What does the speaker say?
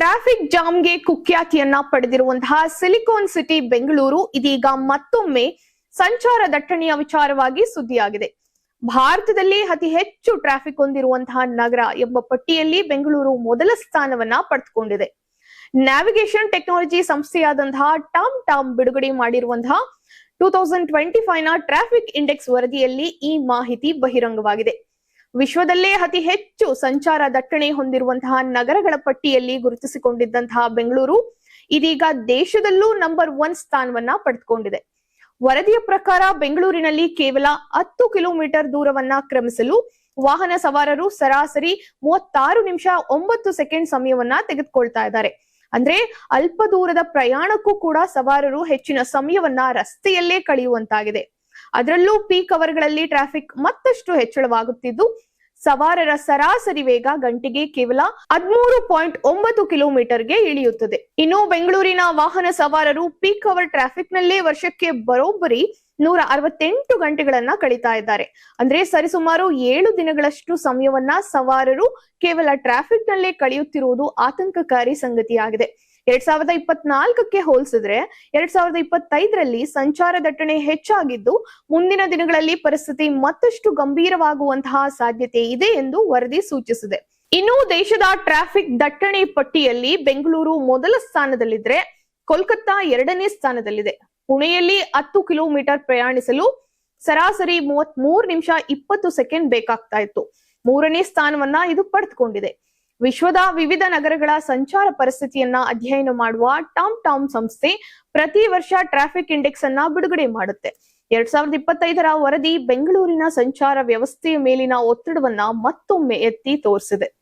Traffic ಜಾಮ್ಗೆ ಕುಖ್ಯಾತಿಯನ್ನ ಪಡೆದಿರುವಂತಹ silicon city Bengaluru ಇದೀಗ ಮತ್ತೊಮ್ಮೆ ಸಂಚಾರ ದಟ್ಟಣೆಯ ವಿಚಾರವಾಗಿ ಸುದ್ದಿಯಾಗಿದೆ. ಭಾರತದಲ್ಲಿ ಅತಿ ಹೆಚ್ಚು ಟ್ರಾಫಿಕ್ ಹೊಂದಿರುವಂತಹ ನಗರ ಎಂಬ ಪಟ್ಟಿಯಲ್ಲಿ ಬೆಂಗಳೂರು ಮೊದಲ ಸ್ಥಾನವನ್ನ ಪಡೆದುಕೊಂಡಿದೆ. ನ್ಯಾವಿಗೇಷನ್ ಟೆಕ್ನಾಲಜಿ ಸಂಸ್ಥೆಯಾದಂತಹ ಟಾಮ್ ಬಿಡುಗಡೆ ಮಾಡಿರುವಂತಹ 2025 ನ ಟ್ರಾಫಿಕ್ ಇಂಡೆಕ್ಸ್ ವರದಿಯಲ್ಲಿ ಈ ಮಾಹಿತಿ ಬಹಿರಂಗವಾಗಿದೆ. ವಿಶ್ವದಲ್ಲೇ ಅತಿ ಹೆಚ್ಚು ಸಂಚಾರ ದಟ್ಟಣೆ ಹೊಂದಿರುವಂತಹ ನಗರಗಳ ಪಟ್ಟಿಯಲ್ಲಿ ಗುರುತಿಸಿಕೊಂಡಿದ್ದಂತಹ ಬೆಂಗಳೂರು ಇದೀಗ ದೇಶದಲ್ಲೂ ನಂಬರ್ 1 ಸ್ಥಾನವನ್ನ ಪಡೆದುಕೊಂಡಿದೆ. ವರದಿಯ ಪ್ರಕಾರ ಬೆಂಗಳೂರಿನಲ್ಲಿ ಕೇವಲ 10 ಕಿಲೋಮೀಟರ್ ದೂರವನ್ನ ಕ್ರಮಿಸಲು ವಾಹನ ಸವಾರರು ಸರಾಸರಿ 36 ನಿಮಿಷ 9 ಸೆಕೆಂಡ್ ಸಮಯವನ್ನ ತೆಗೆದುಕೊಳ್ತಾ ಇದ್ದಾರೆ. ಅಂದ್ರೆ ಅಲ್ಪ ದೂರದ ಪ್ರಯಾಣಕ್ಕೂ ಕೂಡ ಸವಾರರು ಹೆಚ್ಚಿನ ಸಮಯವನ್ನ ರಸ್ತೆಯಲ್ಲೇ ಕಳೆಯುವಂತಾಗಿದೆ. ಅದರಲ್ಲೂ ಪೀಕ್ ಅವರ್ಗಳಲ್ಲಿ ಟ್ರಾಫಿಕ್ ಮತ್ತಷ್ಟು ಹೆಚ್ಚಳವಾಗುತ್ತಿದ್ದು ಸವಾರರ ಸರಾಸರಿ ವೇಗ ಗಂಟೆಗೆ ಕೇವಲ 13.9 ಕಿಲೋಮೀಟರ್ಗೆ ಇಳಿಯುತ್ತದೆ. ಇನ್ನು ಬೆಂಗಳೂರಿನ ವಾಹನ ಸವಾರರು ಪೀಕ್ ಅವರ್ ಟ್ರಾಫಿಕ್ ನಲ್ಲೇ ವರ್ಷಕ್ಕೆ ಬರೋಬ್ಬರಿ 168 ಗಂಟೆಗಳನ್ನ ಕಳೀತಾ ಇದ್ದಾರೆ. ಅಂದ್ರೆ ಸರಿಸುಮಾರು 7 ದಿನಗಳಷ್ಟು ಸಮಯವನ್ನ ಸವಾರರು ಕೇವಲ ಟ್ರಾಫಿಕ್ ನಲ್ಲೇ ಕಳೆಯುತ್ತಿರುವುದು ಆತಂಕಕಾರಿ ಸಂಗತಿಯಾಗಿದೆ. 2024ಕ್ಕೆ ಹೋಲಿಸಿದ್ರೆ 2025ರಲ್ಲಿ ಸಂಚಾರ ದಟ್ಟಣೆ ಹೆಚ್ಚಾಗಿದ್ದು ಮುಂದಿನ ದಿನಗಳಲ್ಲಿ ಪರಿಸ್ಥಿತಿ ಮತ್ತಷ್ಟು ಗಂಭೀರವಾಗುವಂತಹ ಸಾಧ್ಯತೆ ಇದೆ ಎಂದು ವರದಿ ಸೂಚಿಸಿದೆ. ಇನ್ನು ದೇಶದ ಟ್ರಾಫಿಕ್ ದಟ್ಟಣೆ ಪಟ್ಟಿಯಲ್ಲಿ ಬೆಂಗಳೂರು ಮೊದಲ ಸ್ಥಾನದಲ್ಲಿದ್ರೆ ಕೋಲ್ಕತ್ತಾ 2ನೇ ಸ್ಥಾನದಲ್ಲಿದೆ. ಪುಣೆಯಲ್ಲಿ 10 ಕಿಲೋಮೀಟರ್ ಪ್ರಯಾಣಿಸಲು ಸರಾಸರಿ 33 ನಿಮಿಷ 20 ಸೆಕೆಂಡ್ ಬೇಕಾಗ್ತಾ ಇತ್ತು. 3ನೇ ಸ್ಥಾನವನ್ನ ಇದು ಪಡೆದುಕೊಂಡಿದೆ. ವಿಶ್ವದ ವಿವಿಧ ನಗರಗಳ ಸಂಚಾರ ಪರಿಸ್ಥಿತಿಯನ್ನ ಅಧ್ಯಯನ ಮಾಡುವ ಟಾಮ್ ಸಂಸ್ಥೆ ಪ್ರತಿ ವರ್ಷ ಟ್ರಾಫಿಕ್ ಇಂಡೆಕ್ಸ್ ಅನ್ನ ಬಿಡುಗಡೆ ಮಾಡುತ್ತೆ. 2025ರ ವರದಿ ಬೆಂಗಳೂರಿನ ಸಂಚಾರ ವ್ಯವಸ್ಥೆಯ ಮೇಲಿನ ಒತ್ತಡವನ್ನ ಮತ್ತೊಮ್ಮೆ ಎತ್ತಿ ತೋರಿಸಿದೆ.